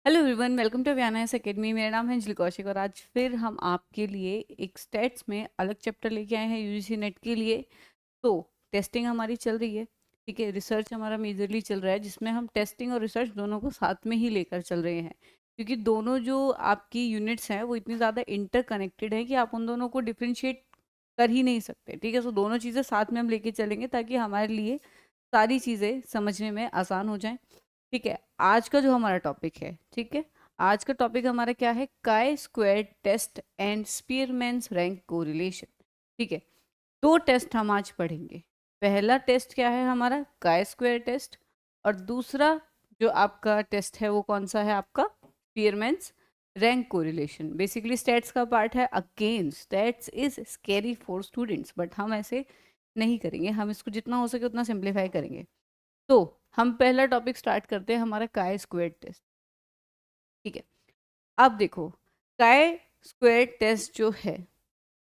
Hello everyone, welcome to अवियानास academy. मेरा नाम है अंजलि कौशिक और आज फिर हम आपके लिए एक स्टेट्स में अलग चैप्टर लेके आए हैं यूजीसी नेट के लिए। तो टेस्टिंग हमारी चल रही है, ठीक है। रिसर्च हमारा मेजरली चल रहा है जिसमें हम टेस्टिंग और रिसर्च दोनों को साथ में ही लेकर चल रहे हैं, क्योंकि दोनों जो आपकी यूनिट्स हैं वो इतनी ज़्यादा इंटरकनेक्टेड है कि आप उन दोनों को डिफ्रेंशिएट कर ही नहीं सकते, ठीक है। तो दोनों चीज़ें साथ में हम लेके चलेंगे ताकि हमारे लिए सारी चीज़ें समझने में आसान हो जाएं, ठीक है। आज का जो हमारा टॉपिक है, ठीक है, आज का टॉपिक हमारा क्या है? Chi square test and Spearman's rank correlation, ठीक है। दो टेस्ट हम आज पढ़ेंगे। पहला टेस्ट क्या है हमारा? काई स्क्वायर टेस्ट। और दूसरा जो आपका टेस्ट है वो कौन सा है? आपका स्पीयरमैन्स रैंक कोरिलेशन। बेसिकली स्टैट्स का पार्ट है। Again stats is scary for students, but हम ऐसे नहीं करेंगे, हम इसको जितना हो सके उतना सिंप्लीफाई करेंगे। तो हम पहला टॉपिक स्टार्ट करते हैं, हमारा काय स्क्वायर टेस्ट, ठीक है। अब देखो, काय स्क्वायर टेस्ट जो है,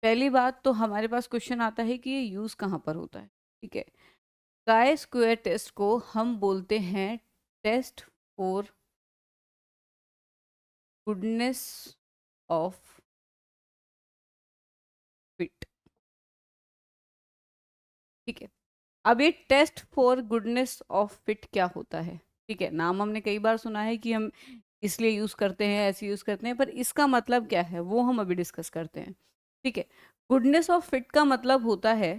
पहली बात तो हमारे पास क्वेश्चन आता है कि ये यूज कहाँ पर होता है, ठीक है। काय स्क्वायर टेस्ट को हम बोलते हैं test for goodness of fit, ठीक है। अब ये test for goodness of fit क्या होता है? ठीक है, नाम हमने कई बार सुना है कि हम इसलिए यूज करते हैं, ऐसे यूज करते हैं, पर इसका मतलब क्या है वो हम अभी डिस्कस करते हैं, ठीक है। गुडनेस ऑफ फिट का मतलब होता है,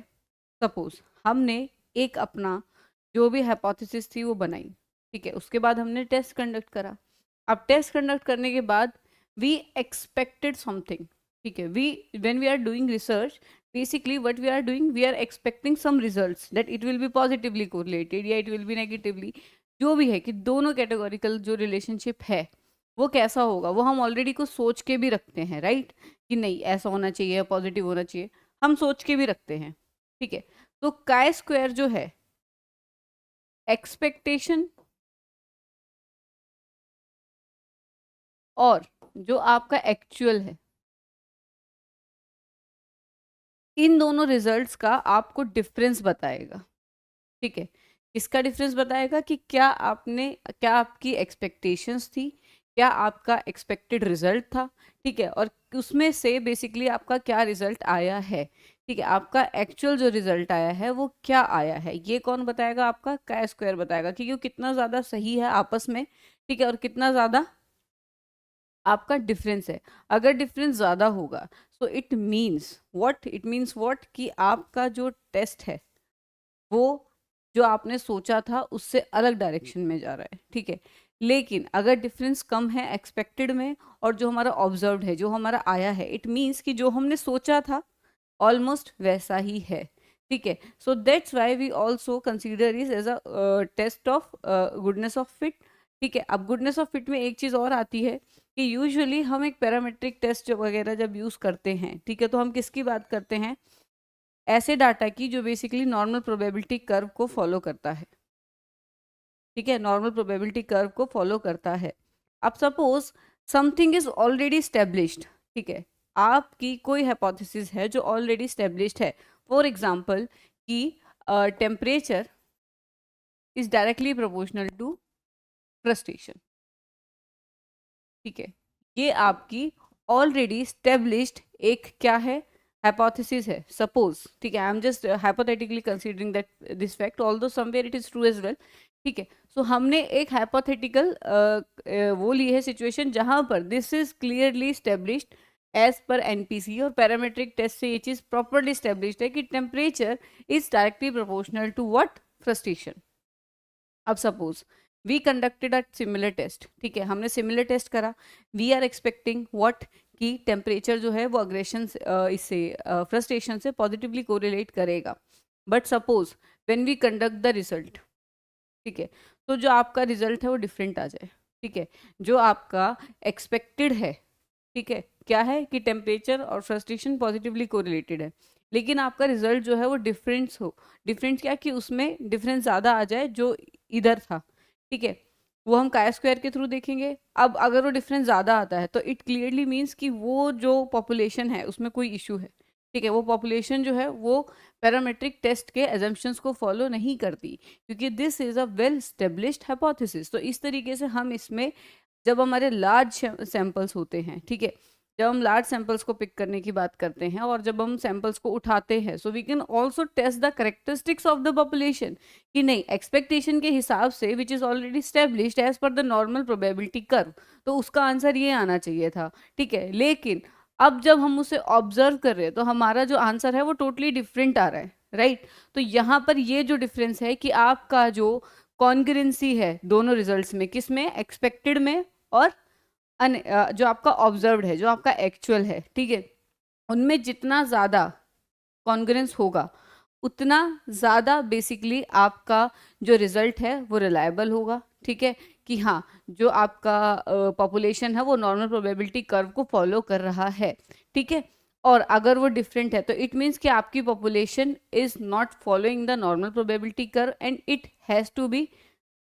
सपोज हमने एक अपना जो भी हाइपोथेसिस थी वो बनाई, ठीक है। उसके बाद हमने टेस्ट कंडक्ट करा। अब टेस्ट कंडक्ट करने के बाद वी एक्सपेक्टेड समथिंग, ठीक है। We when we are doing research, basically what we are doing, we are expecting some results that it will be positively correlated या it will be negatively, जो भी है कि दोनों कैटेगोरिकल जो रिलेशनशिप है वो कैसा होगा वो हम ऑलरेडी कुछ सोच के भी रखते हैं, राइट, कि नहीं ऐसा होना चाहिए, पॉजिटिव होना चाहिए, हम सोच के भी रखते हैं, ठीक है। तो काय स्क्वायर जो है, एक्सपेक्टेशन और जो आपका एक्चुअल है, इन दोनों रिजल्ट्स का आपको डिफरेंस बताएगा, ठीक है। इसका डिफरेंस बताएगा कि क्या आपकी एक्सपेक्टेशंस थी, क्या आपका एक्सपेक्टेड रिजल्ट था, ठीक है, और उसमें से बेसिकली आपका क्या रिजल्ट आया है, ठीक है। आपका एक्चुअल जो रिजल्ट आया है वो क्या आया है, ये कौन बताएगा? आपका काय स्क्वायर बताएगा, क्योंकि वो कितना ज़्यादा सही है आपस में, ठीक है, और कितना ज़्यादा आपका डिफरेंस है। अगर डिफरेंस ज़्यादा होगा सो इट मीन्स व्हाट कि आपका जो टेस्ट है वो जो आपने सोचा था उससे अलग डायरेक्शन में जा रहा है, ठीक है। लेकिन अगर डिफरेंस कम है एक्सपेक्टेड में और जो हमारा ऑब्जर्व्ड है, जो हमारा आया है, इट मीन्स कि जो हमने सोचा था ऑलमोस्ट वैसा ही है, ठीक है। So that's why we also consider is as a test of goodness of fit, ठीक है। अब गुडनेस ऑफ फिट में एक चीज़ और आती है कि यूजुअली हम एक पैरामेट्रिक टेस्ट वगैरह जब यूज़ करते हैं, ठीक है, तो हम किसकी बात करते हैं? ऐसे डाटा की जो बेसिकली नॉर्मल प्रोबेबिलिटी कर्व को फॉलो करता है, ठीक है, नॉर्मल प्रोबेबिलिटी कर्व को फॉलो करता है। अब suppose something is already established, ठीक है, आपकी कोई हाइपोथेसिस है जो ऑलरेडी स्टेब्लिश्ड है। फॉर एग्जांपल कि temperature is directly proportional to frustration, ठीक है। ये आपकी ऑलरेडी स्टेब्लिश्ड एक क्या है? हाइपोथेसिस है, सपोज, ठीक है। I am just hypothetically considering that this fact, although somewhere it is true as well, ठीक है। सो हमने एक हाइपोथेटिकल वो ली है सिचुएशन जहां पर this is clearly established as per NPC, और पैरामेट्रिक टेस्ट से ये चीज प्रॉपरली स्टेब्लिश्ड है कि temperature is directly proportional to what? Frustration. अब suppose we conducted a similar test, ठीक है, हमने सिमिलर टेस्ट करा। वी आर एक्सपेक्टिंग व्हाट कि टेम्परेचर जो है वो अग्रेशन इससे फ्रस्ट्रेशन से पॉजिटिवली कोरिलेट करेगा। But suppose when we conduct the result, ठीक है, तो जो आपका रिजल्ट है वो डिफरेंट आ जाए, ठीक है। जो आपका एक्सपेक्टेड है, ठीक है, क्या है कि टेम्परेचर और फ्रस्ट्रेशन पॉजिटिवली कोरिलेटेड है, लेकिन आपका रिजल्ट जो है वो डिफरेंस हो, डिफरेंस क्या कि उसमें डिफरेंस ज़्यादा आ जाए जो इधर था, ठीक है, वो हम काय स्क्वायर के थ्रू देखेंगे। अब अगर वो डिफरेंस ज़्यादा आता है तो इट क्लियरली मीन्स कि वो जो पॉपुलेशन है उसमें कोई इशू है, ठीक है। वो पॉपुलेशन जो है वो पैरामेट्रिक टेस्ट के एजम्पशंस को फॉलो नहीं करती, क्योंकि this is a well established hypothesis. तो इस तरीके से हम इसमें जब हमारे लार्ज सैंपल्स होते हैं, ठीक है, जब हम लार्ज सैंपल्स को पिक करने की बात करते हैं और जब हम सैंपल्स को उठाते हैं, so we can also test the characteristics of the population, कि नहीं एक्सपेक्टेशन के हिसाब से which is already established as per the normal probability curve, तो उसका आंसर ये आना चाहिए था, ठीक है। लेकिन अब जब हम उसे ऑब्जर्व कर रहे हैं तो हमारा जो आंसर है वो टोटली डिफरेंट आ रहा है, राइट। तो यहाँ पर ये जो डिफरेंस है कि आपका जो कॉन्ग्रुएंसी है दोनों रिजल्ट्स में, किस में, एक्सपेक्टेड में और जो आपका ऑब्जर्व्ड है, जो आपका एक्चुअल है, ठीक है, उनमें जितना ज़्यादा कॉन्ग्रुएंस होगा उतना ज़्यादा बेसिकली आपका जो रिजल्ट है वो रिलायबल होगा, ठीक है, कि हाँ जो आपका पॉपुलेशन है वो नॉर्मल प्रोबेबिलिटी कर्व को फॉलो कर रहा है, ठीक है। और अगर वो डिफरेंट है तो इट मीन्स कि आपकी population is not following the normal probability curve and it has to be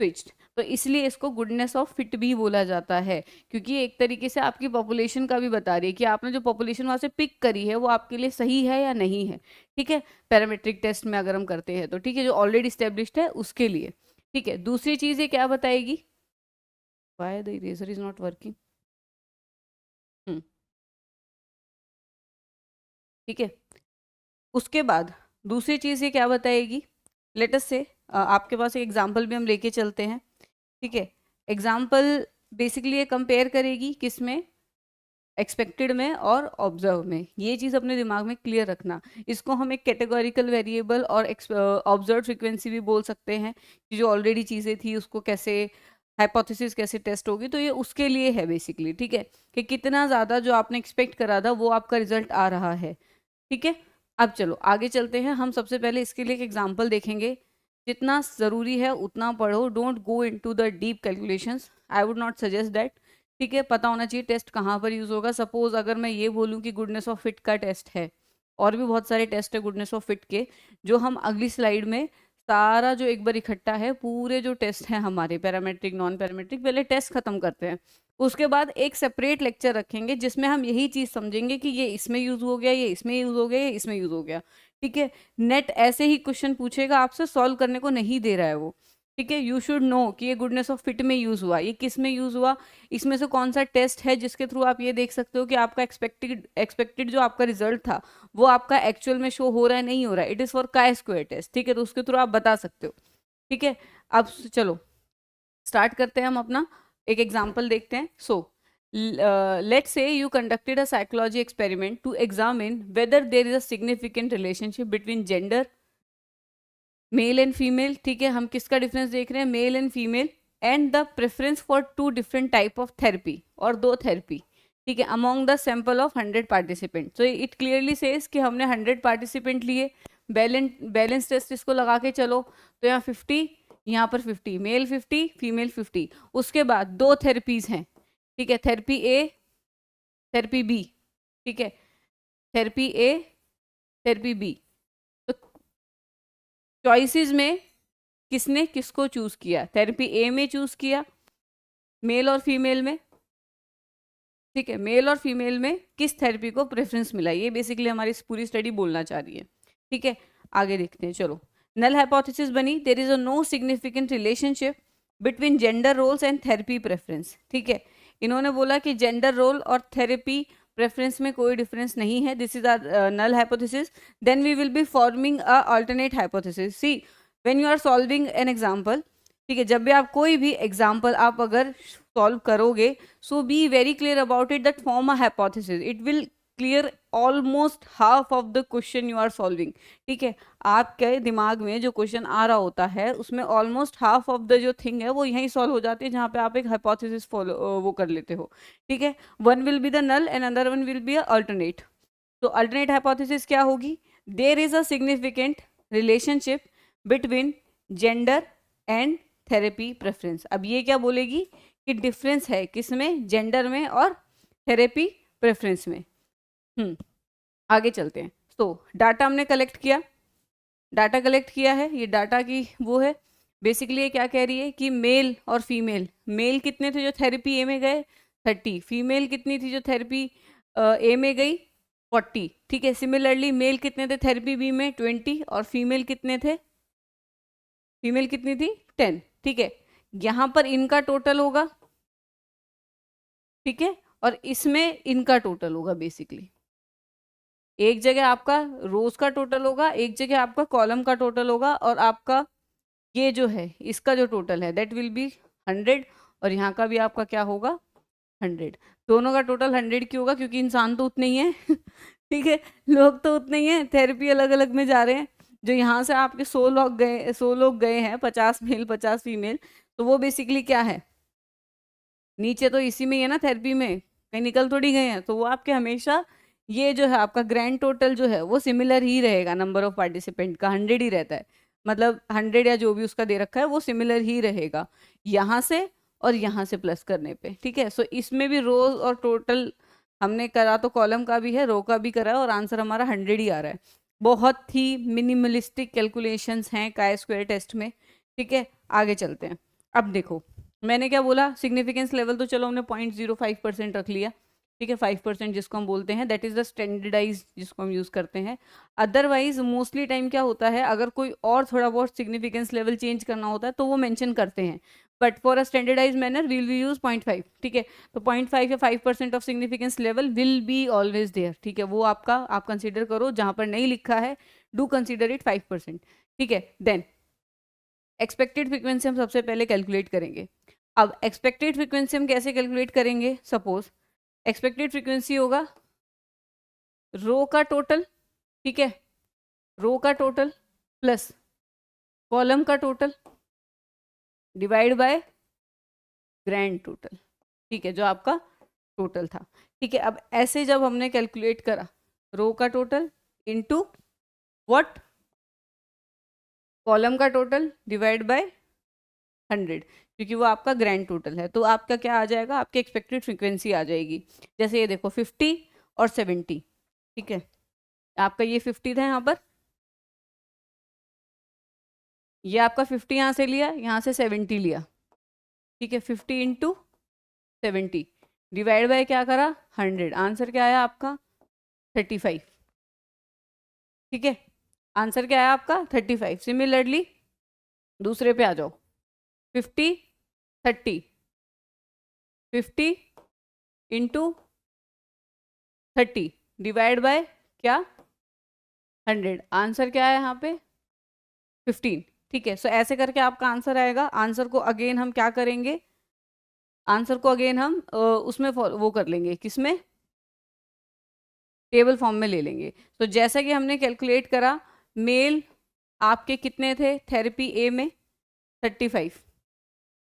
switched. तो इसलिए इसको गुडनेस ऑफ फिट भी बोला जाता है, क्योंकि ये एक तरीके से आपकी पॉपुलेशन का भी बता रही है कि आपने जो पॉपुलेशन वहाँ से पिक करी है वो आपके लिए सही है या नहीं है, ठीक है, पैरामेट्रिक टेस्ट में अगर हम करते हैं तो, ठीक है, जो ऑलरेडी स्टेब्लिश्ड है उसके लिए, ठीक है। दूसरी चीज़ ये क्या बताएगी, why the eraser is not working, ठीक है। उसके बाद दूसरी चीज़ ये क्या बताएगी, लेट अस से आपके पास एक एग्जांपल भी हम लेके चलते हैं, ठीक है। एग्जाम्पल बेसिकली ये कंपेयर करेगी किसमें, एक्सपेक्टेड में और ऑब्जर्व में। ये चीज़ अपने दिमाग में क्लियर रखना, इसको हम एक कैटेगोरिकल वेरिएबल और ऑब्जर्व फ्रीक्वेंसी भी बोल सकते हैं, कि जो ऑलरेडी चीज़ें थी उसको कैसे, हाइपोथेसिस कैसे टेस्ट होगी, तो ये उसके लिए है बेसिकली, ठीक है, कि कितना ज़्यादा जो आपने एक्सपेक्ट करा था वो आपका रिजल्ट आ रहा है, ठीक है। अब चलो आगे चलते हैं, हम सबसे पहले इसके लिए एक एग्जाम्पल देखेंगे। जितना ज़रूरी है उतना पढ़ो, don't go into the deep calculations, I would not suggest that, ठीक है। पता होना चाहिए टेस्ट कहाँ पर यूज़ होगा। सपोज अगर मैं ये बोलूँ कि गुडनेस ऑफ फिट का टेस्ट है, और भी बहुत सारे टेस्ट है गुडनेस ऑफ फिट के, जो हम अगली स्लाइड में सारा जो एक बार इकट्ठा है, पूरे जो टेस्ट हैं हमारे पैरामेट्रिक नॉन पैरामेट्रिक, पहले टेस्ट खत्म करते हैं, उसके बाद एक सेपरेट लेक्चर रखेंगे जिसमें हम यही चीज़ समझेंगे कि ये इसमें यूज़ हो गया, ये इसमें यूज़ हो गया, ये इसमें यूज़ हो गया, ठीक है। नेट ऐसे ही क्वेश्चन पूछेगा आपसे, सॉल्व करने को नहीं दे रहा है वो, ठीक है। यू शुड नो कि ये गुडनेस ऑफ फिट में यूज़ हुआ, ये किस में यूज़ हुआ, इसमें से कौन सा टेस्ट है जिसके थ्रू आप ये देख सकते हो कि आपका एक्सपेक्टेड जो आपका रिजल्ट था वो आपका एक्चुअल में शो हो रहा है नहीं हो रहा है। It is for chi square test, ठीक है, तो उसके थ्रू आप बता सकते हो, ठीक है। अब चलो स्टार्ट करते हैं हम अपना, एक एग्जाम्पल देखते हैं। सो let's say you conducted a psychology experiment to examine whether there is a significant relationship between gender, male and female, ठीक है, हम किसका डिफरेंस देख रहे हैं, male and female, and the preference for two different type of therapy, और दो therapy, ठीक है, among the sample of 100 participant. तो इट क्लियरली सेज कि हमने 100 पार्टिसिपेंट लिए, बैलेंस टेस्ट इसको लगा के चलो, तो यहाँ 50, यहाँ पर 50, मेल 50 फीमेल 50। उसके बाद दो थेरेपीज हैं, ठीक है, थेरेपी ए थेरेपी बी, ठीक है, थेरेपी ए थेरेपी बी। तो चॉइसेस में किसने किसको चूज किया, थेरेपी ए में चूज किया, मेल और फीमेल में, ठीक है, मेल और फीमेल में किस थेरेपी को प्रेफरेंस मिला, ये बेसिकली हमारी पूरी स्टडी बोलना चाह रही है, ठीक है। आगे देखते हैं, चलो नल हाइपोथेसिस बनी, there is a no significant relationship between gender roles and therapy preference, ठीक है। इन्होंने बोला कि जेंडर रोल और थेरेपी प्रेफरेंस में कोई डिफरेंस नहीं है, this is our null hypothesis. Then we will be forming a alternate hypothesis. See when you are solving an example, ठीक है, जब भी आप कोई भी एग्जांपल आप अगर सॉल्व करोगे, so be very clear about it that form a hypothesis, it will clear almost half of the question you are solving, ठीक है। आपके दिमाग में जो क्वेश्चन आ रहा होता है उसमें ऑलमोस्ट हाफ ऑफ द जो थिंग है वो यहीं सॉल्व हो जाती है जहाँ पे आप एक हाइपोथेसिस फॉलो वो कर लेते हो, ठीक है। One will be the null and other one will be a alternate. तो अल्टरनेट हाइपोथेसिस क्या होगी, there is a significant relationship between gender and therapy preference. अब ये क्या बोलेगी कि डिफरेंस है किसमें, जेंडर में और थेरेपी प्रेफरेंस में। आगे चलते हैं। तो डाटा हमने कलेक्ट किया, डाटा कलेक्ट किया है, ये डाटा की वो है बेसिकली, ये क्या कह रही है कि मेल और फीमेल, मेल कितने थे जो थेरेपी ए में गए 30, फीमेल कितनी थी जो थेरेपी ए में गई 40, ठीक है। सिमिलरली मेल कितने थे थेरेपी बी में 20, और फीमेल कितने थे, फीमेल कितनी थी 10, ठीक है। यहाँ पर इनका टोटल होगा ठीक है, और इसमें इनका टोटल होगा बेसिकली। एक जगह आपका रोज का टोटल होगा, एक जगह आपका कॉलम का टोटल होगा, और आपका ये जो है इसका जो टोटल है दैट विल बी 100, और यहाँ का भी आपका क्या होगा 100। दोनों का टोटल 100 क्यों होगा, क्योंकि इंसान तो उतने ही हैं ठीक है, लोग तो उतने ही हैं, थेरेपी अलग अलग में जा रहे हैं। जो यहाँ से आपके 100 लोग गए हैं, 50 मेल 50 फीमेल, तो वो बेसिकली क्या है, नीचे तो इसी में ही है ना, थेरेपी में कहीं निकल थोड़ी गए हैं, तो वो आपके हमेशा ये जो है आपका ग्रैंड टोटल जो है वो सिमिलर ही रहेगा, नंबर ऑफ पार्टिसिपेंट का 100 ही रहता है, मतलब 100 या जो भी उसका दे रखा है वो सिमिलर ही रहेगा यहाँ से और यहाँ से प्लस करने पे। ठीक है, सो इसमें भी रोज और टोटल हमने करा, तो कॉलम का भी है रो का भी करा है, और आंसर हमारा 100 ही आ रहा है। बहुत ही मिनिमलिस्टिक कैलकुलेशंस हैं काई स्क्वायर टेस्ट में। ठीक है, आगे चलते हैं। अब देखो मैंने क्या बोला, सिग्निफिकेंस लेवल तो चलो हमने 0.05% रख लिया। ठीक है, 5% जिसको हम बोलते हैं दैट इज द स्टैंडर्डाइज जिसको हम यूज करते हैं। अदरवाइज मोस्टली टाइम क्या होता है, अगर कोई और थोड़ा बहुत सिग्निफिकेंस लेवल चेंज करना होता है तो वो मेंशन करते हैं, but for a standardize manner will we use 0.5। ठीक है, तो 0.5 या 5% of significance level will be always there. ठीक है, वो आपका आप कंसिडर करो, जहां पर नहीं लिखा है डू कंसिडर इट 5%। ठीक है, देन एक्सपेक्टेड फ्रीक्वेंसी हम सबसे पहले कैलकुलेट करेंगे। अब एक्सपेक्टेड फ्रीक्वेंसी हम कैसे कैलकुलेट करेंगे, सपोज एक्सपेक्टेड फ्रीक्वेंसी होगा रो का टोटल, ठीक है, रो का टोटल प्लस कॉलम का total divide by grand total. ठीक है, जो आपका टोटल था। ठीक है, अब ऐसे जब हमने कैलकुलेट करा रो का टोटल इनटू व्हाट, कॉलम का टोटल डिवाइड बाय 100, क्योंकि वो आपका ग्रैंड टोटल है, तो आपका क्या आ जाएगा, आपकी एक्सपेक्टेड फ्रीक्वेंसी आ जाएगी। जैसे ये देखो 50 और 70। ठीक है, आपका ये 50 था यहाँ पर, ये आपका 50 यहाँ से लिया, यहाँ से 70 लिया। ठीक है, 50 इंटू 70 डिवाइड बाय क्या करा 100, आंसर क्या आया आपका 35। ठीक है, आंसर क्या आया आपका 35। सिमिलरली दूसरे पे आ जाओ, 50 30, 50 इंटू 30 डिवाइड बाय क्या 100, आंसर क्या है यहाँ पे 15। ठीक है, सो ऐसे करके आपका आंसर आएगा। आंसर को अगेन हम क्या करेंगे, आंसर को अगेन हम उसमें वो कर लेंगे, किसमें, टेबल फॉर्म में ले लेंगे। तो जैसा कि हमने कैलकुलेट करा, मेल आपके कितने थे थेरेपी ए में 35।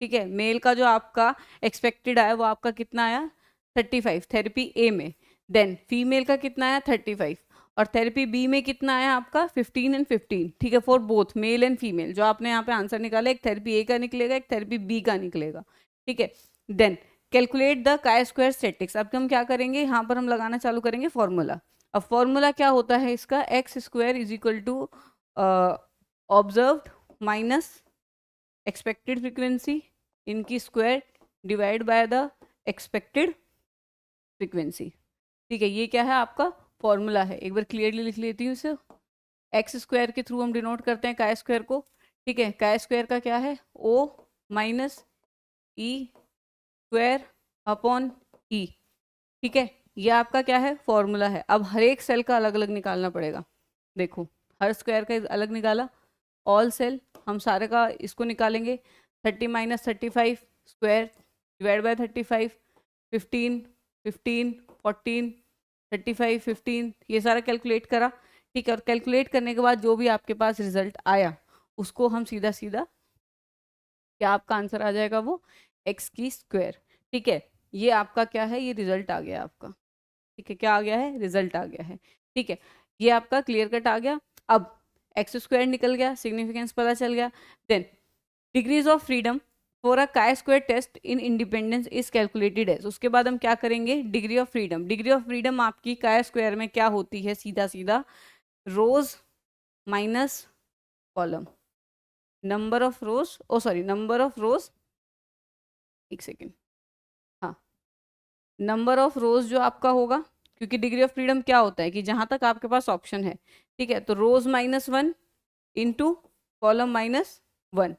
ठीक है, मेल का जो आपका एक्सपेक्टेड आया वो आपका कितना आया 35 थेरेपी ए में। देन फीमेल का कितना आया 35, और थेरेपी बी में कितना आया आपका 15 एंड 15। ठीक है, for both male and female. जो आपने यहाँ पे आंसर निकाला, एक थेरेपी ए का निकलेगा, एक थेरेपी बी का निकलेगा। ठीक है, then calculate the chi square statics. अब हम क्या करेंगे, यहाँ पर हम लगाना चालू करेंगे फॉर्मूला। अब फॉर्मूला क्या होता है इसका, x square is equal to observed minus expected frequency इनकी square divide by the expected frequency. ठीक है, ये क्या है आपका फॉर्मूला है, एक बार क्लियरली लिख लेती हूँ इसे। एक्स स्क्वायर के थ्रू हम डिनोट करते हैं काई स्क्वायर को। ठीक है, काई स्क्वायर का क्या है O minus E square upon ई। ठीक है, ये आपका क्या है फॉर्मूला है। अब हर एक सेल का अलग अलग निकालना पड़ेगा। देखो हर स्क्वायर का अलग निकाला, ऑल सेल हम सारे का इसको निकालेंगे। 30 माइनस 35 स्क्वायर डिवाइड बाय 35, 15 15 14 35 15, ये सारा कैलकुलेट करा। ठीक है, और कैलकुलेट करने के बाद जो भी आपके पास रिजल्ट आया उसको हम सीधा सीधा क्या आपका आंसर आ जाएगा वो एक्स की स्क्वायर। ठीक है, ये आपका क्या है, ये रिजल्ट आ गया आपका। ठीक है, क्या आ गया है, रिजल्ट आ गया है। ठीक है, ये आपका क्लियर कट आ गया। अब एक्स स्क्वायर निकल गया, सिग्निफिकेंस पता चल गया। Then degrees of freedom for a chi square test in independence is calculated as. उसके बाद हम क्या करेंगे, degree of freedom. Degree of freedom आपकी काई स्क्वायर में क्या होती है, सीधा सीधा rows minus column, number of rows, oh sorry number of rows, एक सेकेंड, हाँ, नंबर ऑफ रोज जो आपका होगा, क्योंकि डिग्री ऑफ फ्रीडम क्या होता है कि जहां तक आपके पास ऑप्शन है। ठीक है, तो रोज -1 इंटू कॉलम -1,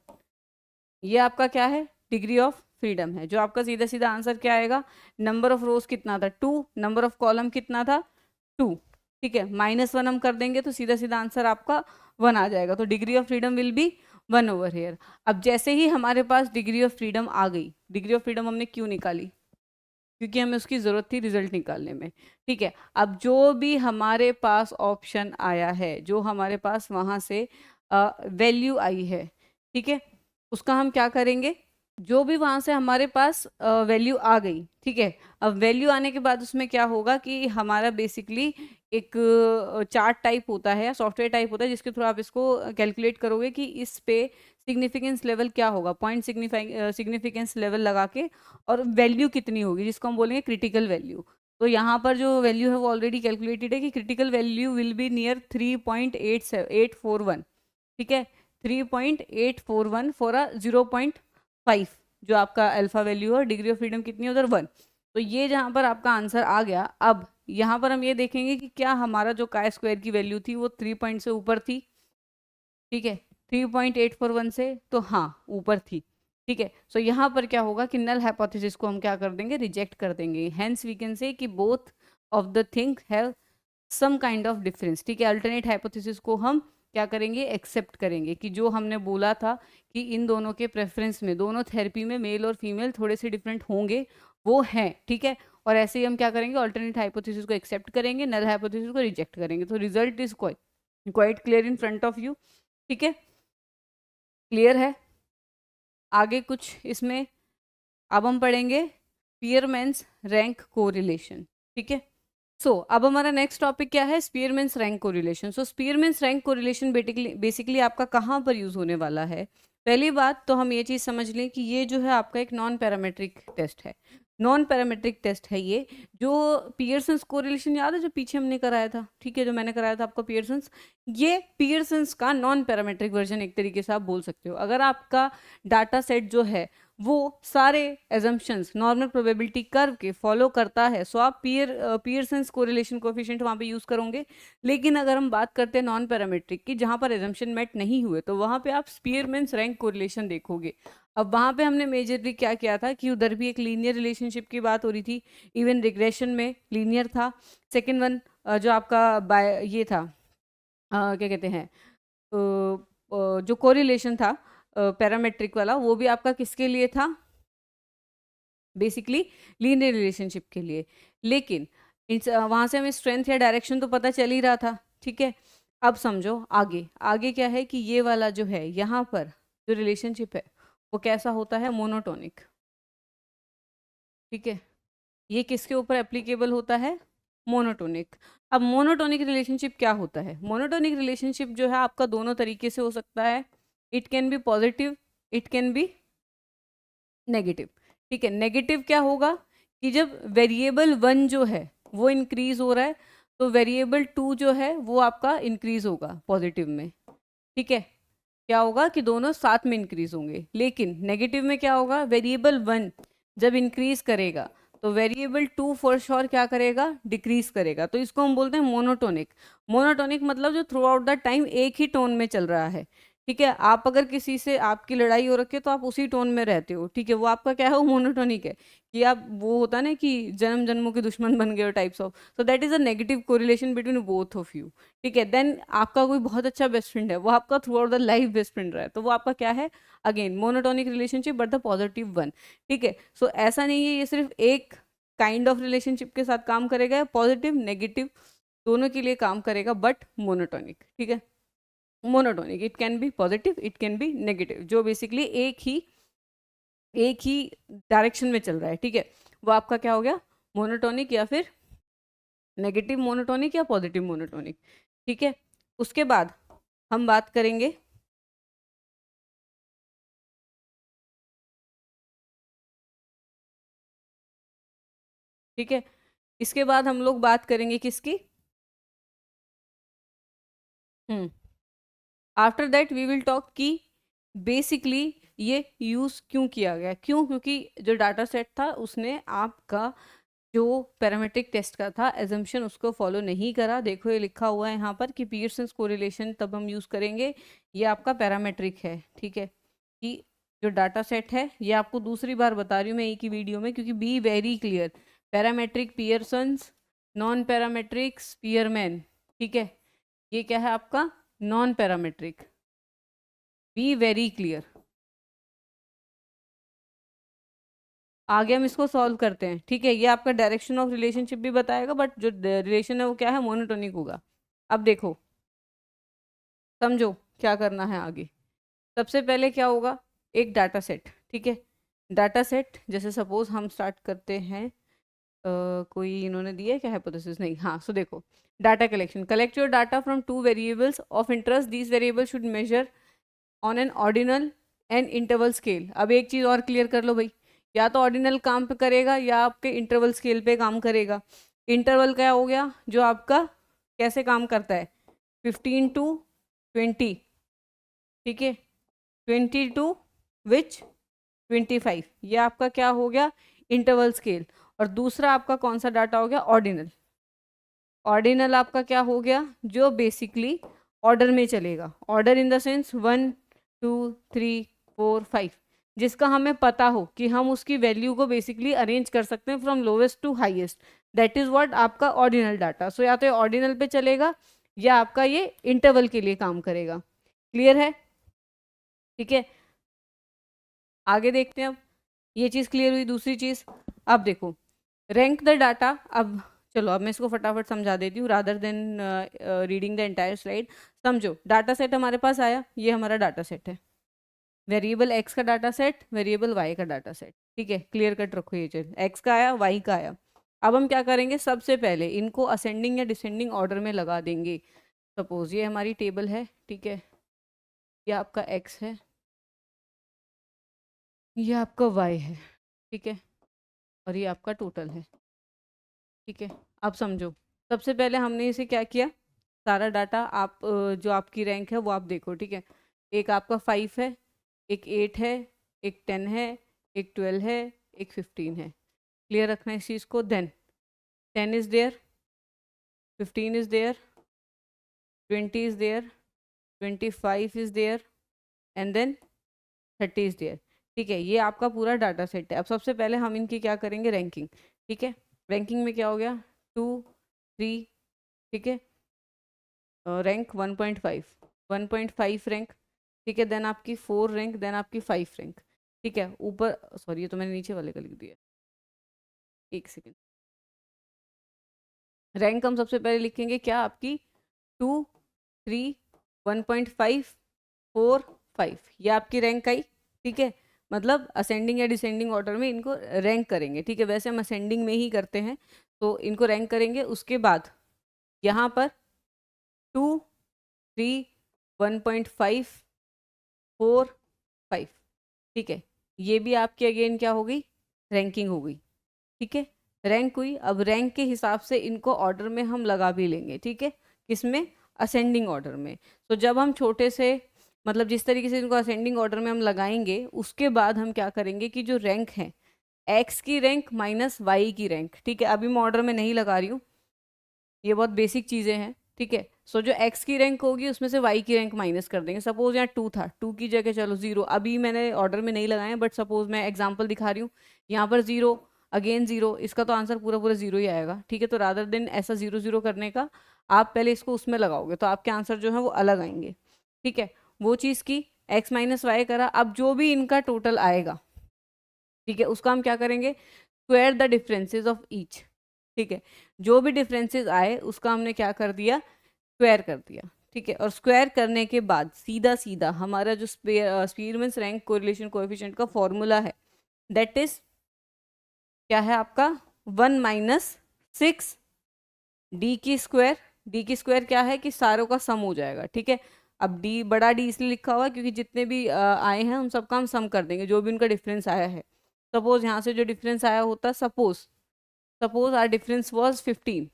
ये आपका क्या है डिग्री ऑफ फ्रीडम है। जो आपका सीधा सीधा आंसर क्या आएगा, नंबर ऑफ रोज कितना था 2, नंबर ऑफ कॉलम कितना था 2, ठीक है, -1 हम कर देंगे तो सीधा सीधा आंसर आपका 1 आ जाएगा। तो degree of freedom will be 1 over here. अब जैसे ही हमारे पास डिग्री ऑफ फ्रीडम आ गई, डिग्री ऑफ फ्रीडम हमने क्यों निकाली, क्योंकि हमें उसकी ज़रूरत थी रिजल्ट निकालने में, ठीक है। अब जो भी हमारे पास ऑप्शन आया है, जो हमारे पास वहाँ से वैल्यू आई है, ठीक है, उसका हम क्या करेंगे, जो भी वहाँ से हमारे पास वैल्यू आ गई, ठीक है। अब वैल्यू आने के बाद उसमें क्या होगा कि हमारा बेसिकली एक चार्ट टाइप होता है या सॉफ्टवेयर टाइप होता है जिसके थ्रू आप इसको कैलकुलेट करोगे कि इस पे सिग्निफिकेंस लेवल क्या होगा, पॉइंट सिग्निफिकेंस लेवल लगा के, और वैल्यू कितनी होगी जिसको हम बोलेंगे क्रिटिकल वैल्यू। तो यहाँ पर जो वैल्यू है वो ऑलरेडी कैलकुलेटेड है कि critical value will be near 3.841, ठीक है, 3.841 फॉर अ 0.5 जो आपका अल्फा वैल्यू है, डिग्री ऑफ फ्रीडम कितनी है उधर 1। तो ये जहाँ पर आपका आंसर आ गया। अब यहाँ पर हम ये देखेंगे कि क्या हमारा जो काय स्क्वायर की वैल्यू थी वो 3 पॉइंट से ऊपर थी, ठीक है, 3.841 से, तो हाँ ऊपर थी, ठीक है। सो यहाँ पर क्या होगा कि नल हाइपोथेसिस को हम क्या कर देंगे, रिजेक्ट कर देंगे। हेंस वी कैन से कि both of the thing have some kind of difference, ठीक है। अल्टरनेट हाइपोथेसिस को हम क्या करेंगे, एक्सेप्ट करेंगे कि जो हमने बोला था कि इन दोनों के प्रेफरेंस में, दोनों थेरेपी में मेल और फीमेल थोड़े से डिफरेंट होंगे, वो हैं, ठीक है। और ऐसे ही हम क्या करेंगे, अल्टरनेट हाइपोथेसिस को एक्सेप्ट करेंगे, नल हाइपोथेसिस को रिजेक्ट करेंगे। तो result is quite clear in front of you, ठीक है, क्लियर है। आगे कुछ इसमें अब हम पढ़ेंगे स्पीयरमैन्स रैंक कोरिलेशन, ठीक है। सो अब हमारा नेक्स्ट टॉपिक क्या है, स्पीयरमैन्स रैंक कोरिलेशन। सो स्पीयरमैन्स रैंक कोरिलेशन बेसिकली आपका कहाँ पर यूज होने वाला है। पहली बात तो हम ये चीज़ समझ लें कि ये जो है आपका एक नॉन पैरामेट्रिक टेस्ट है। नॉन पैरामेट्रिक टेस्ट है ये। जो पियर्सन्स कोरिलेशन याद है जो पीछे हमने कराया था, ठीक है, जो मैंने कराया था आपका पियर्सन्स, ये पियर्सन्स का नॉन पैरामेट्रिक वर्जन एक तरीके से आप बोल सकते हो। अगर आपका डाटा सेट जो है वो सारे एजम्पशंस नॉर्मल प्रोबेबिलिटी कर्व के फॉलो करता है, सो आप पियर्सन्स कोरिलेशन कोएफिशिएंट वहाँ पे यूज़ करोगे। लेकिन अगर हम बात करते हैं नॉन पैरामेट्रिक की, जहाँ पर एजम्पशन मेट नहीं हुए, तो वहाँ पे आप स्पीयरमैन्स रैंक कोरिलेशन देखोगे। अब वहाँ पे हमने मेजरली क्या किया था कि उधर भी एक लीनियर रिलेशनशिप की बात हो रही थी, इवन रिग्रेशन में लीनियर था। सेकेंड वन जो आपका बाय ये था क्या कहते हैं जो कोरिलेशन था पैरामेट्रिक वाला, वो भी आपका किसके लिए था, बेसिकली लीनियर रिलेशनशिप के लिए। लेकिन वहाँ से हमें स्ट्रेंथ या डायरेक्शन तो पता चल ही रहा था, ठीक है। अब समझो आगे, आगे क्या है कि ये वाला जो है यहाँ पर जो रिलेशनशिप है वो कैसा होता है, मोनोटोनिक, ठीक है। ये किसके ऊपर एप्लीकेबल होता है, मोनोटोनिक। अब मोनोटोनिक रिलेशनशिप क्या होता है, मोनोटोनिक रिलेशनशिप जो है आपका दोनों तरीके से हो सकता है। It can be positive, it can be negative, ठीक है। नेगेटिव क्या होगा कि जब वेरिएबल 1 जो है वो इंक्रीज हो रहा है, तो वेरिएबल 2 जो है वो आपका इंक्रीज होगा पॉजिटिव में, ठीक है। क्या होगा कि दोनों साथ में इंक्रीज होंगे। लेकिन नेगेटिव में क्या होगा, वेरिएबल 1 जब इंक्रीज करेगा तो वेरिएबल 2 फॉर श्योर क्या करेगा, डिक्रीज करेगा। तो इसको हम बोलते हैं मोनोटोनिक। मोनोटोनिक मतलब जो थ्रू आउट द टाइम एक ही टोन में चल रहा है, ठीक है। आप अगर किसी से आपकी लड़ाई हो रखी है तो आप उसी टोन में रहते हो, ठीक है, वो आपका क्या है, वो मोनोटोनिक है। कि आप, वो होता है ना कि जन्म जन्मों के दुश्मन बन गए हो types of, so that is a negative correlation between both of you, ठीक है। देन आपका कोई बहुत अच्छा बेस्ट फ्रेंड है, वो आपका through out the life best friend रहा है, तो वो आपका क्या है, again monotonic relationship but the positive one, ठीक है। सो ऐसा नहीं है ये सिर्फ एक काइंड ऑफ रिलेशनशिप के साथ काम करेगा, पॉजिटिव नेगेटिव दोनों के लिए काम करेगा, बट मोनोटोनिक, ठीक है। Monotonic, it can be positive, it can be negative, जो बेसिकली एक ही डायरेक्शन में चल रहा है, ठीक है, वो आपका क्या हो गया, मोनोटोनिक या फिर नेगेटिव मोनोटोनिक या पॉजिटिव मोनोटोनिक, ठीक है। उसके बाद हम बात करेंगे ठीक है, इसके बाद हम लोग बात करेंगे किसकी, after that we will talk कि बेसिकली ये यूज क्यों किया गया, क्यों, क्योंकि जो डाटा सेट था उसने आपका जो पैरामेट्रिक टेस्ट का था एजम्पशन उसको फॉलो नहीं करा। देखो ये लिखा हुआ है यहाँ पर कि पियर्सन्स कोरिलेशन तब हम यूज करेंगे, ये आपका पैरामेट्रिक है, ठीक है, कि जो डाटा सेट है, ये आपको दूसरी बार बता रही हूँ मैं एक ही वीडियो में, क्योंकि B very clear. Parametric Pearson's, non parametric Spearman, ठीक है, ये क्या है आपका non parametric. B very clear. आगे हम इसको सॉल्व करते हैं, ठीक है। ये आपका डायरेक्शन ऑफ रिलेशनशिप भी बताएगा, बट जो रिलेशन है वो क्या है, मोनोटोनिक होगा। अब देखो, समझो क्या करना है आगे। सबसे पहले क्या होगा, एक डाटा सेट, ठीक है। डाटा सेट जैसे सपोज हम स्टार्ट करते हैं, कोई इन्होंने दिया है क्या हाइपोथेसिस, नहीं, हाँ। सो देखो, data collection, collect your data from two variables of interest, these variable should major on an ordinal and interval scale. अब एक चीज़ और क्लियर कर लो भाई, या तो ऑर्डिनल काम पे करेगा या आपके इंटरवल स्केल पे काम करेगा। इंटरवल क्या हो गया, जो आपका कैसे काम करता है, 15 to 20, ठीक है, 20 to विच 25, ये आपका क्या हो गया इंटरवल स्केल। और दूसरा आपका कौन सा डाटा हो गया, ऑर्डिनल। ऑर्डिनल आपका क्या हो गया, जो बेसिकली ऑर्डर में चलेगा, ऑर्डर इन द सेंस 1 2 3 4 5, जिसका हमें पता हो कि हम उसकी वैल्यू को बेसिकली अरेंज कर सकते हैं from lowest to highest, that is what आपका ऑर्डिनल डाटा। सो या तो ऑर्डिनल पे चलेगा या आपका ये इंटरवल के लिए काम करेगा। क्लियर है, ठीक है। आगे देखते हैं अब, ये चीज़ क्लियर हुई। दूसरी चीज़, अब देखो, रैंक द डाटा। अब चलो, अब मैं इसको फटाफट समझा देती हूँ rather than reading the entire slide. समझो, डाटा सेट हमारे पास आया, ये हमारा डाटा सेट है, वेरिएबल एक्स का डाटा सेट, वेरिएबल वाई का डाटा सेट, ठीक है। क्लियर कट रखो ये चीज, एक्स का आया, वाई का आया। अब हम क्या करेंगे, सबसे पहले इनको असेंडिंग या डिसेंडिंग ऑर्डर में लगा देंगे। सपोज ये हमारी टेबल है, ठीक है, ये आपका एक्स है, ये आपका वाई है, ठीक है, और ये आपका टोटल है, ठीक है। अब समझो, सबसे पहले हमने इसे क्या किया, सारा डाटा आप जो आपकी रैंक है वो आप देखो, ठीक है। एक आपका 5 है, एक 8 है, एक 10 है, एक 12 है, एक 15 है। क्लियर रखना इस चीज़ को। Then 10 is there, 15 is there, 20 is there, 25 is there, and then 30 is there, ठीक है। ये आपका पूरा डाटा सेट है। अब सबसे पहले हम इनकी क्या करेंगे, रैंकिंग, ठीक है। रैंकिंग में क्या हो गया, 2 3, ठीक है, रैंक 1.5, 1.5 रैंक, ठीक है। देन आपकी 4 रैंक, देन आपकी 5 रैंक, ठीक है। ऊपर, सॉरी ये तो मैंने नीचे वाले का लिख दिया, एक सेकेंड। रैंक हम सबसे पहले लिखेंगे क्या, आपकी 2 3 1.5 4 5, ये आपकी रैंक आई, ठीक है। मतलब असेंडिंग या डिसेंडिंग ऑर्डर में इनको रैंक करेंगे, ठीक है। वैसे हम असेंडिंग में ही करते हैं, तो इनको रैंक करेंगे। उसके बाद यहाँ पर 2 3 1.5 4 5, ठीक है। ये भी आपकी अगेन क्या हो गई, रैंकिंग हो गई, ठीक है। रैंक हुई। अब रैंक के हिसाब से इनको ऑर्डर में हम लगा भी लेंगे, ठीक है। किसमें, असेंडिंग ऑर्डर में। तो जब हम छोटे से, मतलब जिस तरीके से इनको असेंडिंग ऑर्डर में हम लगाएंगे, उसके बाद हम क्या करेंगे कि जो रैंक है, एक्स की रैंक माइनस वाई की रैंक, ठीक है। अभी मैं ऑर्डर में नहीं लगा रही हूँ, ये बहुत बेसिक चीज़ें हैं, ठीक है। सो जो एक्स की रैंक होगी उसमें से वाई की रैंक माइनस कर देंगे। सपोज यहाँ 2 था, 2 की जगह चलो 0, अभी मैंने ऑर्डर में नहीं लगाए, बट सपोज मैं एग्जांपल दिखा रही हूँ, यहाँ पर 0, अगेन 0, इसका तो आंसर पूरा पूरा 0 ही आएगा, ठीक है। तो रादर देन ऐसा 0 0 करने का, आप पहले इसको उसमें लगाओगे तो आपके आंसर जो है वो अलग आएंगे, ठीक है। वो चीज़ की, एक्स माइनस वाई करा। अब जो भी इनका टोटल आएगा, ठीक है, उसका हम क्या करेंगे, square the differences of each, ठीक है। जो भी डिफरेंसेस आए उसका हमने क्या कर दिया, स्क्वायर कर दिया, ठीक है। और स्क्वायर करने के बाद सीधा सीधा हमारा जो स्पीयरमैन रैंक कोरिलेशन कोएफिशिएंट का फॉर्मूला है, दैट इज क्या है आपका, 1 माइनस 6 डी की स्क्वायर। डी की स्क्वायर क्या है कि सारों का सम हो जाएगा, ठीक है। अब डी, बड़ा डी इसलिए लिखा हुआ है क्योंकि जितने भी आए हैं उन सबका हम सम कर देंगे, जो भी उनका डिफरेंस आया है। सपोज यहाँ से जो डिफरेंस आया होता, suppose suppose our difference was 15,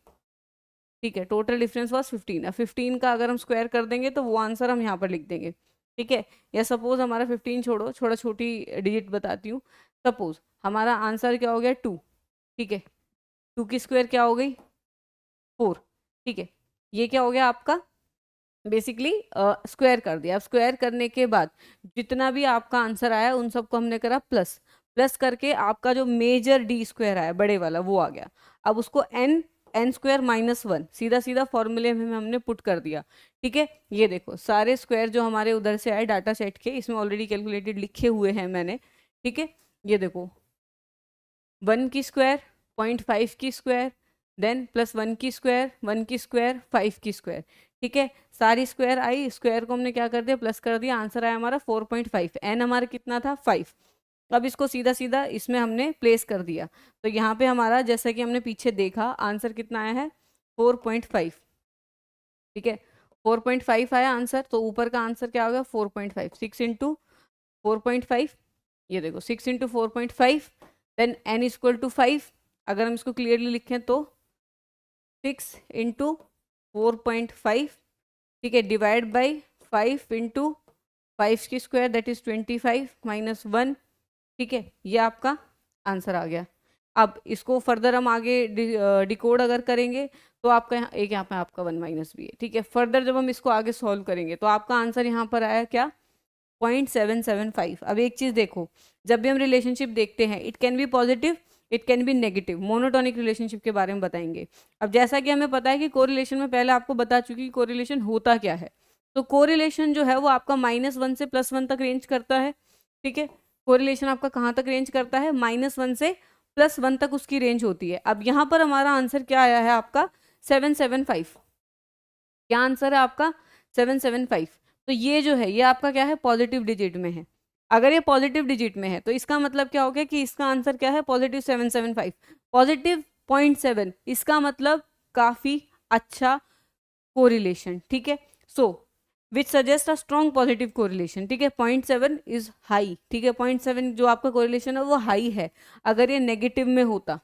ठीक है। Total difference was 15। अब 15 का अगर हम स्क्वायर कर देंगे तो वो आंसर हम यहाँ पर लिख देंगे, ठीक है। या सपोज हमारा 15 छोड़ो, थोड़ा छोटी डिजिट बताती हूँ। सपोज हमारा आंसर क्या हो गया, 2, ठीक है। 2 की स्क्वायर क्या हो गई, 4, ठीक है। ये क्या हो गया आपका बेसिकली स्क्वायर कर दिया। अब स्क्वायर करने के बाद जितना भी आपका आंसर आया उन सबको हमने करा प्लस, प्लस करके आपका जो मेजर डी स्क्वायर आया बड़े वाला वो आ गया। अब उसको एन स्क्वायर माइनस वन सीधा सीधा फॉर्मूले में हमने पुट कर दिया। ठीक है, ये देखो सारे स्क्वायर जो हमारे उधर से आए डाटा सेट के, इसमें ऑलरेडी कैलकुलेटेड लिखे हुए हैं मैंने। ठीक है, ये देखो 1 की स्क्वायर, 0.5 की स्क्वायर, देन प्लस 1 की स्क्वायर, 1 की स्क्वायर, 5 की स्क्वायर। ठीक है, सारी स्क्वायर आई, स्क्वायर को हमने क्या कर दिया, प्लस कर दिया, आंसर आया हमारा 4.5। एन हमारा कितना था 5। अब इसको सीधा सीधा इसमें हमने प्लेस कर दिया, तो यहाँ पे हमारा जैसा कि हमने पीछे देखा आंसर कितना आया है 4.5। ठीक है, 4.5 आया आंसर, तो ऊपर का आंसर क्या हो गया 4.5, 6 इंटू 4.5। ये देखो 6 into 4.5, then N equal to 5। अगर हम इसको क्लियरली लिखें तो 6 इंटू 4.5, ठीक है, डिवाइड बाई 5 इंटू 5 की स्क्वायर दैट इज 25 माइनस 1। ठीक है, ये आपका आंसर आ गया। अब इसको फर्दर हम आगे डिकोड अगर करेंगे तो आपका यहाँ पे आपका 1 माइनस भी है। ठीक है, फर्दर जब हम इसको आगे सॉल्व करेंगे तो आपका आंसर यहाँ पर आया क्या 0.775। अब एक चीज देखो, जब भी हम रिलेशनशिप देखते हैं it can be positive, it can be negative. Monotonic relationship के बारे में बताएंगे। अब जैसा कि हमें पता है कि कोरिलेशन में पहले आपको बता चुकी कोरिलेशन होता क्या है, तो कोरिलेशन जो है वो आपका -1 से +1 तक रेंज करता है। ठीक है, कोरिलेशन आपका कहाँ तक रेंज करता है, -1 से +1 तक उसकी रेंज होती है। अब यहाँ पर हमारा आंसर क्या आया है आपका 775। क्या आंसर है आपका 775। तो ये जो है ये आपका क्या है पॉजिटिव डिजिट में है। अगर ये पॉजिटिव डिजिट में है तो इसका मतलब क्या हो गया कि इसका आंसर क्या है पॉजिटिव 775, पॉजिटिव 0.7, इसका मतलब काफी अच्छा कोरिलेशन। ठीक है, so which suggest a strong positive correlation. ठीक है, 0.7 इज हाई। ठीक है, 0.7 जो आपका कोरिलेशन है वो हाई है। अगर ये नेगेटिव में होता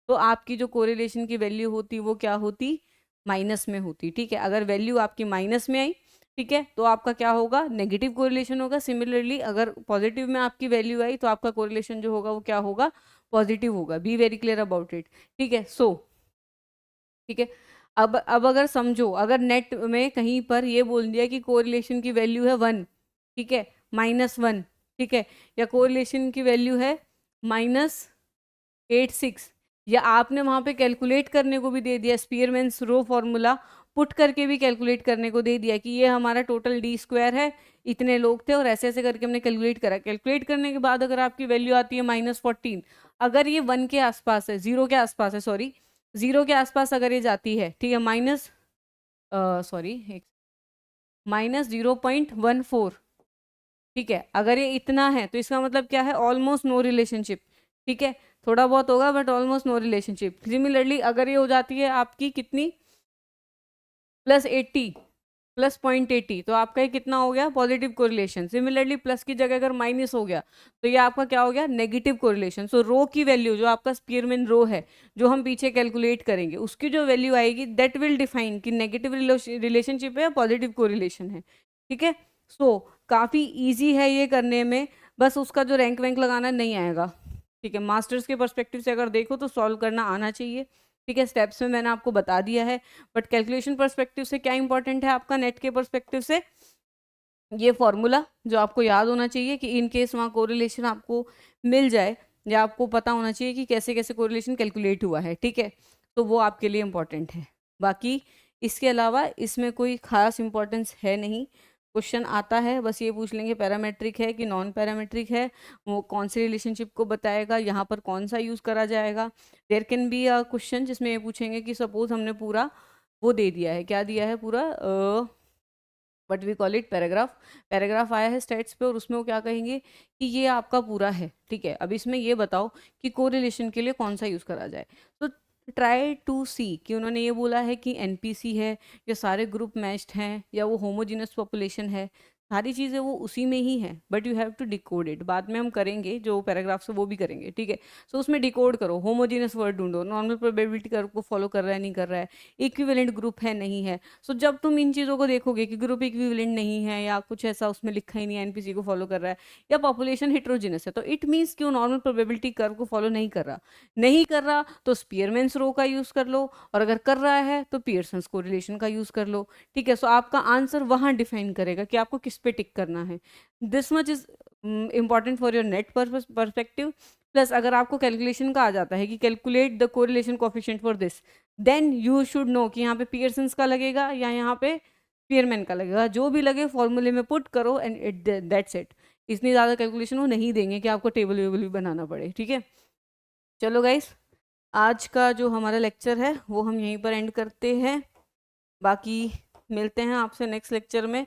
तो आपकी जो कोरिलेशन की वैल्यू होती वो क्या होती, माइनस में होती। ठीक है, अगर वैल्यू आपकी माइनस में आई, ठीक है, तो आपका क्या होगा नेगेटिव कोरिलेशन होगा। सिमिलरली अगर पॉजिटिव में आपकी वैल्यू आई तो आपका कोरिलेशन जो होगा वो क्या होगा पॉजिटिव होगा। B very clear about it. ठीक है, सो ठीक है, अब अगर समझो अगर नेट में कहीं पर ये बोल दिया कि कोरिलेशन की वैल्यू है 1, ठीक है, -1, ठीक है, या कोरिलेशन की वैल्यू है -86, या आपने वहां पे कैलकुलेट करने को भी दे दिया, स्पीयरमैन्स रो फॉर्मूला पुट करके भी कैलकुलेट करने को दे दिया कि ये हमारा टोटल डी स्क्वायर है, इतने लोग थे और ऐसे ऐसे करके हमने कैलकुलेट करा। कैलकुलेट करने के बाद अगर आपकी वैल्यू आती है -14, अगर ये 1 के आसपास है, 0 के आसपास है, सॉरी 0 के आसपास अगर ये जाती है, ठीक है, -0.14, ठीक है, अगर ये इतना है तो इसका मतलब क्या है ऑलमोस्ट नो रिलेशनशिप। ठीक है, थोड़ा बहुत होगा but almost no relationship. Similarly अगर ये हो जाती है आपकी कितनी +80, +0.80, तो आपका ये कितना हो गया पॉजिटिव कोरिलेशन। सिमिलरली प्लस की जगह अगर माइनस हो गया तो ये आपका क्या हो गया नेगेटिव कोरिलेशन। सो रो की वैल्यू जो आपका स्पीयरमैन रो है जो हम पीछे कैलकुलेट करेंगे उसकी जो वैल्यू आएगी दैट विल डिफाइन कि नेगेटिव रिलेशनशिप है या पॉजिटिव कोरिलेशन है। ठीक है, सो काफ़ी ईजी है ये करने में, बस उसका जो रैंक वैंक लगाना नहीं आएगा। ठीक है, मास्टर्स के पर्सपेक्टिव से अगर देखो तो सॉल्व करना आना चाहिए। ठीक है, स्टेप्स में मैंने आपको बता दिया है, बट कैलकुलेशन पर्सपेक्टिव से क्या इंपॉर्टेंट है आपका नेट के पर्सपेक्टिव से, ये फॉर्मूला जो आपको याद होना चाहिए कि इन केस वहाँ कोरिलेशन आपको मिल जाए या आपको पता होना चाहिए कि कैसे कैसे कोरिलेशन कैलकुलेट हुआ है। ठीक है, तो वो आपके लिए इम्पॉर्टेंट है। बाकी इसके अलावा इसमें कोई खास इंपॉर्टेंस है नहीं। क्वेश्चन आता है बस ये पूछ लेंगे पैरामेट्रिक है कि नॉन पैरामेट्रिक है, वो कौन सी रिलेशनशिप को बताएगा, यहाँ पर कौन सा यूज़ करा जाएगा। There can be a question जिसमें ये पूछेंगे कि सपोज हमने पूरा वो दे दिया है, क्या दिया है पूरा what we call it paragraph, paragraph आया है स्टेट्स पे और उसमें वो क्या कहेंगे कि ये आपका पूरा है। ठीक है, अब इसमें ये बताओ कि कोरिलेशन के लिए कौन सा यूज़ करा जाए। तो ट्राई टू सी कि उन्होंने ये बोला है कि एनपीसी है या सारे ग्रुप मैच्ड हैं या वो होमोजीनस पॉपुलेशन है। सारी चीज़ें वो उसी में ही है, but you have to decode it. बाद में हम करेंगे जो पैराग्राफ से, वो भी करेंगे, ठीक है। सो उसमें डिकोड करो, होमोजीनियस वर्ड ढूंढो, नॉर्मल प्रोबेबिलिटी कर्व को फॉलो कर रहा है नहीं कर रहा है, इक्विवेलेंट ग्रुप है नहीं है। सो जब तुम इन चीज़ों को देखोगे कि ग्रुप इक्विवेलेंट नहीं है या कुछ ऐसा उसमें लिखा ही नहीं है, एनपीसी को फॉलो कर रहा है, या पॉपुलेशन हेट्रोजीनियस है, तो इट मीन्स कि वो नॉर्मल प्रोबेबिलिटी कर्व को फॉलो नहीं कर रहा तो स्पीयरमैन्स रो का यूज़ कर लो, और अगर कर रहा है तो पियर्सन्स कोरिलेशन का यूज़ कर लो, ठीक है। सो आपका आंसर वहाँ डिफाइन करेगा कि आपको किस पे टिक करना है। This much is important for your net perspective. Plus अगर आपको कैलकुलेशन का आ जाता है कि calculate the correlation coefficient for this, then you should know कि यहाँ पे पियर्सन्स का लगेगा या यहाँ पे स्पीयरमैन का लगेगा, जो भी लगे फॉर्मूले में पुट करो एंड इट दैट्स इट। इतनी ज़्यादा कैलकुलेशन वो नहीं देंगे कि आपको टेबल वेबल भी बनाना पड़े, ठीक है। चलो गाइस, आज का जो हमारा लेक्चर है वो हम यहीं पर एंड करते हैं। बाकी मिलते हैं आपसे नेक्स्ट लेक्चर में,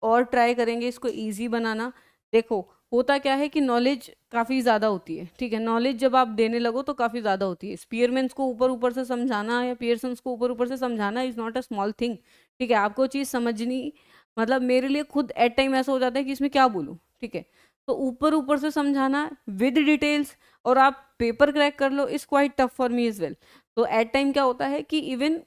और ट्राई करेंगे इसको इजी बनाना। देखो होता क्या है कि नॉलेज काफ़ी ज़्यादा होती है, ठीक है। नॉलेज जब आप देने लगो तो काफ़ी ज़्यादा होती है। स्पीयरमैन्स को ऊपर ऊपर से समझाना या पियर्सन्स को ऊपर ऊपर से समझाना is not a small thing, ठीक है। आपको चीज़ समझनी, मतलब मेरे लिए खुद एट टाइम ऐसा हो जाता है कि इसमें क्या बोलूँ, ठीक है। तो ऊपर ऊपर से समझाना विद डिटेल्स, और आप पेपर क्रैक कर लो, is quite tough for me is well. तो एट टाइम क्या होता है कि इवन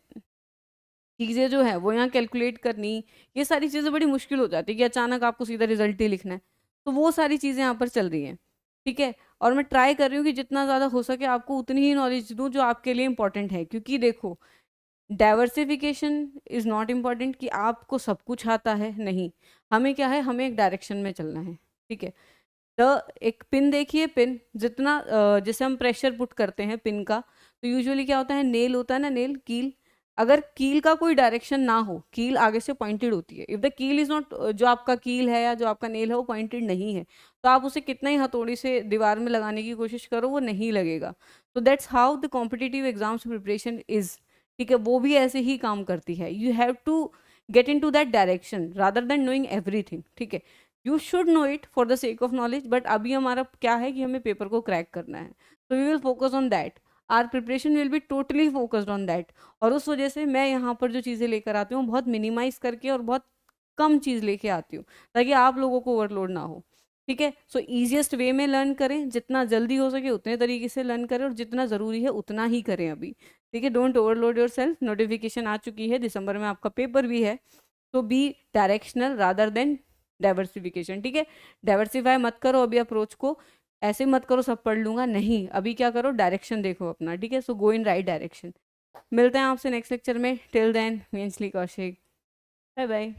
चीज़ें जो है वो यहाँ कैलकुलेट करनी, ये सारी चीज़ें बड़ी मुश्किल हो जाती है कि अचानक आपको सीधा रिजल्ट ही लिखना है। तो वो सारी चीज़ें यहाँ पर चल रही हैं, ठीक है। और मैं ट्राई कर रही हूँ कि जितना ज़्यादा हो सके आपको उतनी ही नॉलेज दूँ जो आपके लिए इंपॉर्टेंट है, क्योंकि देखो डाइवर्सिफिकेशन इज़ नॉट इम्पॉर्टेंट कि आपको सब कुछ आता है, नहीं। हमें क्या है, हमें एक डायरेक्शन में चलना है, ठीक है। तो एक पिन देखिए, पिन जितना जैसे हम प्रेशर पुट करते हैं पिन का, तो यूजुअली क्या होता है, नेल होता है ना, नेल कील। अगर कील का कोई डायरेक्शन ना हो, कील आगे से पॉइंटेड होती है, इफ द कील इज नॉट, जो आपका कील है या जो आपका नेल है वो पॉइंटेड नहीं है, तो आप उसे कितना ही हथौड़ी से दीवार में लगाने की कोशिश करो वो नहीं लगेगा। तो that's how the competitive exams preparation is, ठीक है। वो भी ऐसे ही काम करती है। You have to get into that direction rather than knowing everything, ठीक है। You should know it for the sake of knowledge, but अभी हमारा क्या है कि हमें पेपर को क्रैक करना है, तो we will focus on that, our preparation will be totally focused on that. और उस वजह से मैं यहाँ पर जो चीज़ें लेकर आती हूँ बहुत मिनिमाइज करके और बहुत कम चीज़ लेके आती हूँ, ताकि आप लोगों को ओवरलोड ना हो, ठीक है। सो ईजिएस्ट वे में लर्न करें, जितना जल्दी हो सके उतने तरीके से लर्न करें, और जितना ज़रूरी है उतना ही करें अभी, ठीक है। Don't overload yourself. Notification आ चुकी है, दिसंबर में आपका पेपर भी है, तो be directional rather than diversification, ठीक है। डाइवर्सिफाई मत करो अभी अप्रोच को, ऐसे मत करो सब पढ़ लूंगा, नहीं। अभी क्या करो, डायरेक्शन देखो अपना, ठीक है। सो गो इन राइट डायरेक्शन। मिलते हैं आपसे नेक्स्ट लेक्चर में। टिल देन, मी अंजलि कौशिक, बाय बाय।